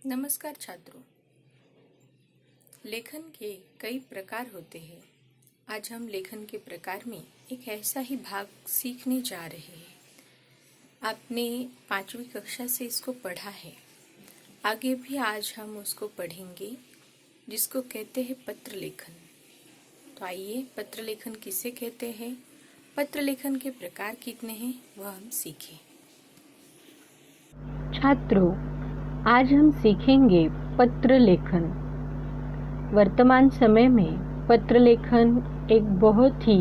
नमस्कार छात्रों। लेखन के कई प्रकार होते हैं। आज हम लेखन के प्रकार में एक ऐसा ही भाग सीखने जा रहे हैं। आपने 5वीं कक्षा से इसको पढ़ा है, आगे भी आज हम उसको पढ़ेंगे, जिसको कहते हैं पत्र लेखन। तो आइए, पत्र लेखन किसे कहते हैं, पत्र लेखन के प्रकार कितने हैं, वह हम सीखें। छात्रों, आज हम सीखेंगे पत्र लेखन। वर्तमान समय में पत्र लेखन एक बहुत ही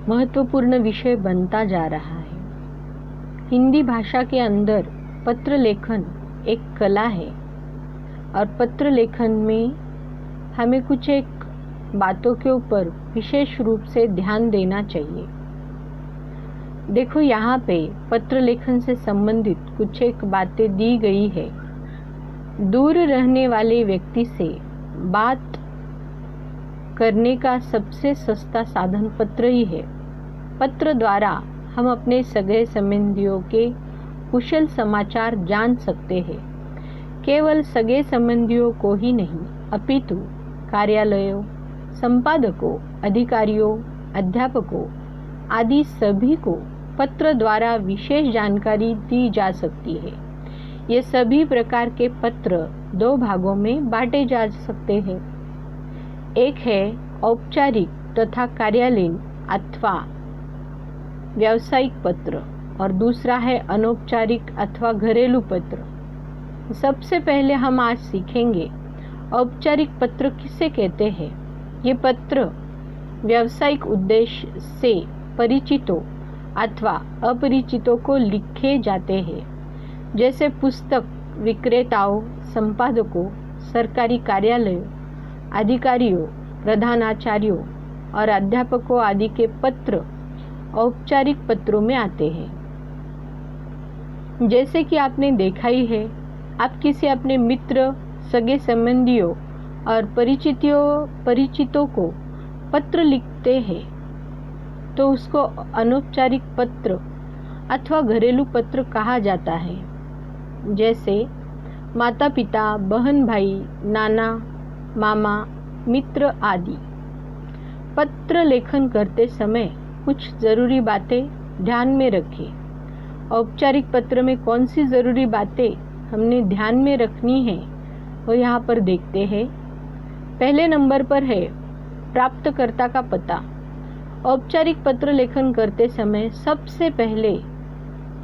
महत्वपूर्ण विषय बनता जा रहा है। हिंदी भाषा के अंदर पत्र लेखन एक कला है और पत्र लेखन में हमें कुछ एक बातों के ऊपर विशेष रूप से ध्यान देना चाहिए। देखो, यहाँ पे पत्र लेखन से संबंधित कुछ एक बातें दी गई है। दूर रहने वाले व्यक्ति से बात करने का सबसे सस्ता साधन पत्र ही है। पत्र द्वारा हम अपने सगे संबंधियों के कुशल समाचार जान सकते हैं। केवल सगे संबंधियों को ही नहीं, अपितु कार्यालयों, संपादकों, अधिकारियों, अध्यापकों आदि सभी को पत्र द्वारा विशेष जानकारी दी जा सकती है। ये सभी प्रकार के पत्र 2 भागों में बांटे जा सकते हैं। एक है औपचारिक तथा कार्यालयीन अथवा व्यावसायिक पत्र और दूसरा है अनौपचारिक अथवा घरेलू पत्र। सबसे पहले हम आज सीखेंगे औपचारिक पत्र किसे कहते हैं। ये पत्र व्यावसायिक उद्देश्य से परिचितों अथवा अपरिचितों को लिखे जाते हैं, जैसे पुस्तक विक्रेताओं, संपादकों, सरकारी कार्यालयों, अधिकारियों, प्रधानाचार्यों और अध्यापकों आदि के पत्र औपचारिक पत्रों में आते हैं। जैसे कि आपने देखा ही है, आप किसी अपने मित्र, सगे संबंधियों और परिचितों को पत्र लिखते हैं तो उसको अनौपचारिक पत्र अथवा घरेलू पत्र कहा जाता है। जैसे माता पिता, बहन भाई, नाना मामा, मित्र आदि। पत्र लेखन करते समय कुछ ज़रूरी बातें ध्यान में रखें। औपचारिक पत्र में कौन सी ज़रूरी बातें हमने ध्यान में रखनी है, वो यहाँ पर देखते हैं। पहले नंबर पर है प्राप्तकर्ता का पता। औपचारिक पत्र लेखन करते समय सबसे पहले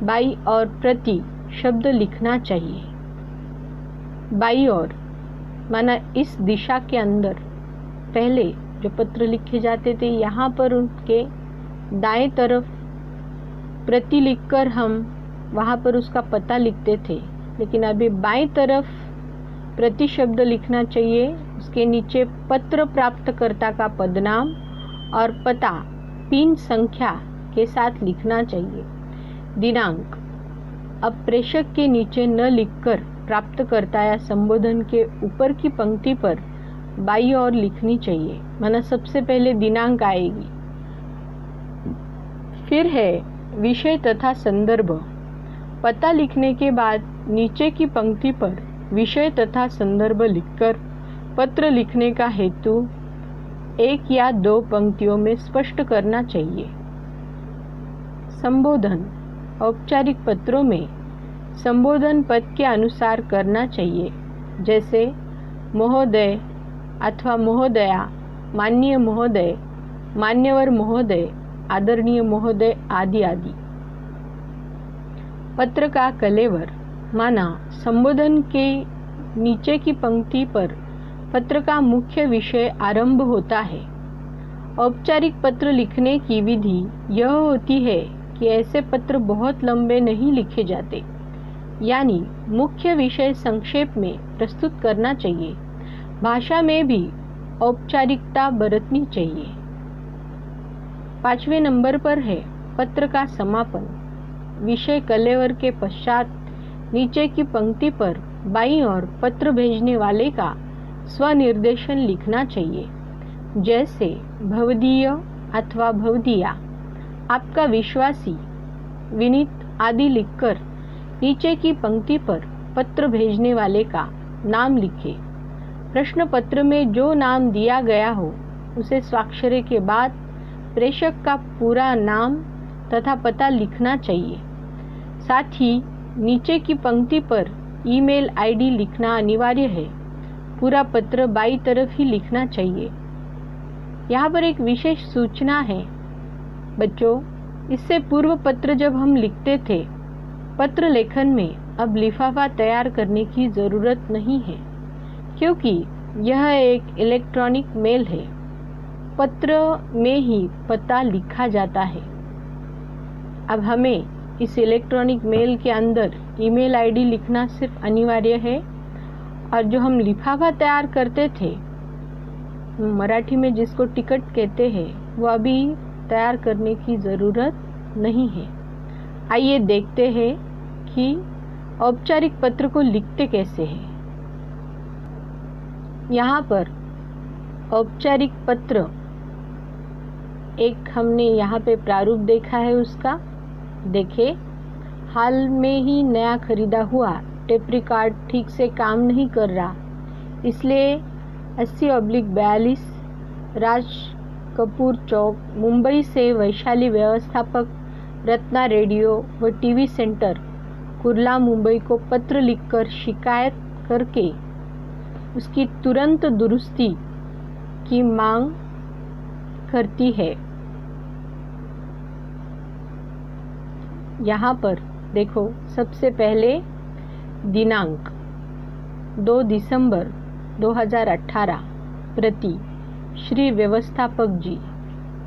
बाई और प्रति शब्द लिखना चाहिए। बाई और माना इस दिशा के अंदर पहले जो पत्र लिखे जाते थे, यहाँ पर उनके दाएं तरफ प्रति लिखकर हम वहाँ पर उसका पता लिखते थे, लेकिन अभी बाएं तरफ प्रति शब्द लिखना चाहिए। उसके नीचे पत्र प्राप्तकर्ता का पदनाम और पता पिन संख्या के साथ लिखना चाहिए। दिनांक अब प्रेषक के नीचे न लिखकर प्राप्तकर्ता या संबोधन के ऊपर की पंक्ति पर बाईं ओर लिखनी चाहिए, माना सबसे पहले दिनांक आएगी। फिर है विषय तथा संदर्भ। पता लिखने के बाद नीचे की पंक्ति पर विषय तथा संदर्भ लिखकर पत्र लिखने का हेतु 1 या 2 पंक्तियों में स्पष्ट करना चाहिए। संबोधन औपचारिक पत्रों में संबोधन पद के अनुसार करना चाहिए, जैसे महोदय अथवा महोदया, माननीय महोदय, मान्यवर महोदय, आदरणीय महोदय आदि आदि। पत्र का कलेवर माना संबोधन के नीचे की पंक्ति पर पत्र का मुख्य विषय आरंभ होता है। औपचारिक पत्र लिखने की विधि यह होती है कि ऐसे पत्र बहुत लंबे नहीं लिखे जाते, यानी मुख्य विषय संक्षेप में प्रस्तुत करना चाहिए। भाषा में भी औपचारिकता बरतनी चाहिए। 5वें नंबर पर है पत्र का समापन। विषय कलेवर के पश्चात नीचे की पंक्ति पर बाईं ओर पत्र भेजने वाले का स्वनिर्देशन लिखना चाहिए, जैसे भवदीय अथवा भवदीया, आपका विश्वासी, विनीत आदि लिखकर नीचे की पंक्ति पर पत्र भेजने वाले का नाम लिखें। प्रश्न पत्र में जो नाम दिया गया हो उसे स्वाक्षर के बाद प्रेषक का पूरा नाम तथा पता लिखना चाहिए। साथ ही नीचे की पंक्ति पर ईमेल आईडी लिखना अनिवार्य है। पूरा पत्र बाईं तरफ ही लिखना चाहिए। यहाँ पर एक विशेष सूचना है बच्चों, इससे पूर्व पत्र जब हम लिखते थे, पत्र लेखन में अब लिफाफा तैयार करने की ज़रूरत नहीं है, क्योंकि यह एक इलेक्ट्रॉनिक मेल है। पत्र में ही पता लिखा जाता है। अब हमें इस इलेक्ट्रॉनिक मेल के अंदर ईमेल आईडी लिखना सिर्फ अनिवार्य है, और जो हम लिफाफा तैयार करते थे, मराठी में जिसको टिकट कहते हैं, वो अभी तैयार करने की ज़रूरत नहीं है। आइए देखते हैं कि औपचारिक पत्र को लिखते कैसे हैं। यहाँ पर औपचारिक पत्र एक हमने यहाँ पे प्रारूप देखा है उसका। देखिए, हाल में ही नया खरीदा हुआ टेप रिकॉर्ड ठीक से काम नहीं कर रहा, इसलिए 80/42 राज कपूर चौक, मुंबई से वैशाली व्यवस्थापक रत्ना रेडियो व टीवी सेंटर, कुर्ला, मुंबई को पत्र लिखकर शिकायत करके उसकी तुरंत दुरुस्ती की मांग करती है। यहाँ पर देखो, सबसे पहले दिनांक 2 दिसंबर 2018, प्रति श्री व्यवस्थापक जी,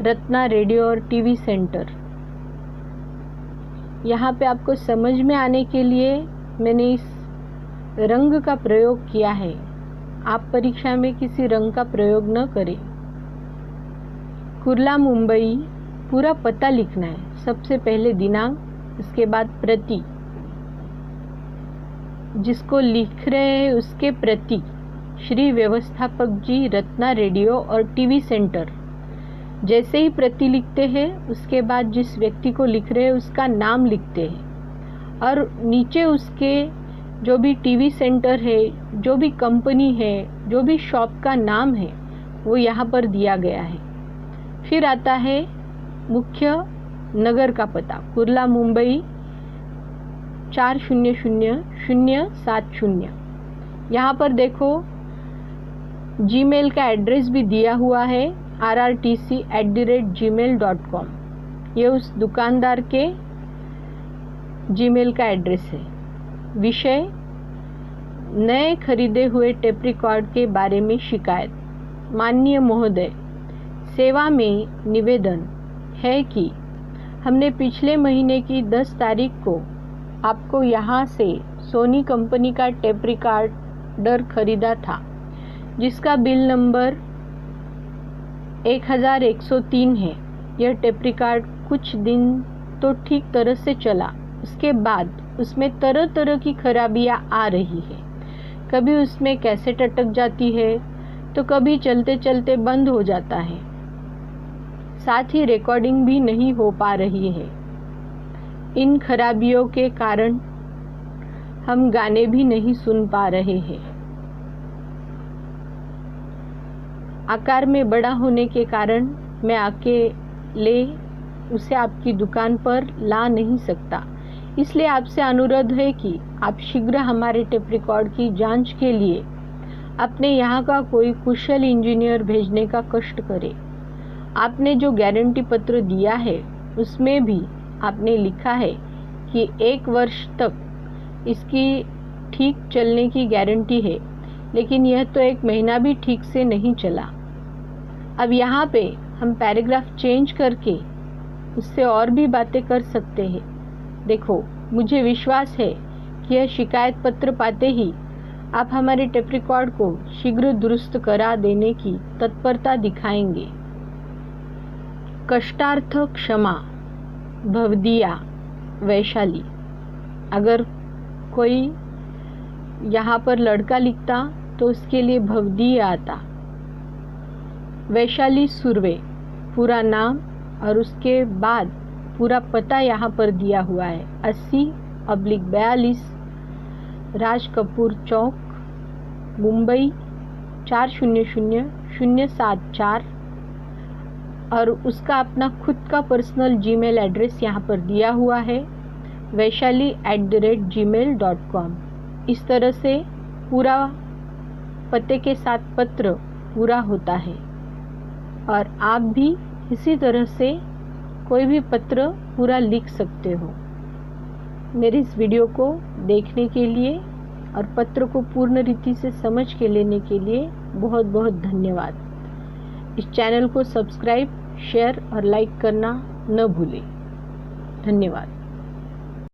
रत्ना रेडियो और टीवी सेंटर। यहाँ पे आपको समझ में आने के लिए मैंने इस रंग का प्रयोग किया है। आप परीक्षा में किसी रंग का प्रयोग न करें। कुर्ला, मुंबई, पूरा पता लिखना है। सबसे पहले दिनांक, उसके बाद प्रति, जिसको लिख रहे हैं उसके प्रति श्री व्यवस्थापक जी, रत्ना रेडियो और टीवी सेंटर। जैसे ही प्रति लिखते हैं, उसके बाद जिस व्यक्ति को लिख रहे हैं उसका नाम लिखते हैं, और नीचे उसके जो भी टीवी सेंटर है, जो भी कंपनी है, जो भी शॉप का नाम है, वो यहाँ पर दिया गया है। फिर आता है मुख्य नगर का पता, कुर्ला, मुंबई 400070। यहाँ पर देखो, जीमेल का एड्रेस भी दिया हुआ है, rrtc@gmail.com। ये उस दुकानदार के जीमेल का एड्रेस है। विषय, नए खरीदे हुए टेप रिकॉर्ड के बारे में शिकायत। माननीय महोदय, सेवा में निवेदन है कि हमने पिछले महीने की 10 तारीख को आपको यहाँ से सोनी कंपनी का टेप रिकॉर्डर खरीदा था, जिसका बिल नंबर 1103 है। यह टेप रिकॉर्ड कुछ दिन तो ठीक तरह से चला, उसके बाद उसमें तरह तरह की खराबियां आ रही है। कभी उसमें कैसेट अटक जाती है, तो कभी चलते चलते बंद हो जाता है। साथ ही रिकॉर्डिंग भी नहीं हो पा रही है। इन खराबियों के कारण हम गाने भी नहीं सुन पा रहे हैं। आकार में बड़ा होने के कारण मैं अकेले उसे आपकी दुकान पर ला नहीं सकता, इसलिए आपसे अनुरोध है कि आप शीघ्र हमारे टेप रिकॉर्ड की जांच के लिए अपने यहाँ का कोई कुशल इंजीनियर भेजने का कष्ट करें। आपने जो गारंटी पत्र दिया है उसमें भी आपने लिखा है कि 1 वर्ष तक इसकी ठीक चलने की गारंटी है, लेकिन यह तो 1 महीना भी ठीक से नहीं चला। अब यहाँ पे हम पैराग्राफ चेंज करके उससे और भी बातें कर सकते हैं। देखो, मुझे विश्वास है कि यह शिकायत पत्र पाते ही आप हमारे टेप रिकॉर्ड को शीघ्र दुरुस्त करा देने की तत्परता दिखाएंगे। कष्टार्थ क्षमा, भवदिया, वैशाली। अगर कोई यहाँ पर लड़का लिखता तो उसके लिए भवदिया आता। वैशाली सुर्वे, पूरा नाम और उसके बाद पूरा पता यहाँ पर दिया हुआ है। 80/42 राज कपूर चौक, मुंबई 400074, और उसका अपना खुद का पर्सनल जीमेल एड्रेस यहाँ पर दिया हुआ है, vaishali@gmail.com। इस तरह से पूरा पते के साथ पत्र पूरा होता है। और आप भी इसी तरह से कोई भी पत्र पूरा लिख सकते हो। मेरी इस वीडियो को देखने के लिए और पत्र को पूर्ण रीति से समझ के लेने के लिए बहुत बहुत धन्यवाद। इस चैनल को सब्सक्राइब, शेयर और लाइक करना न भूलें। धन्यवाद।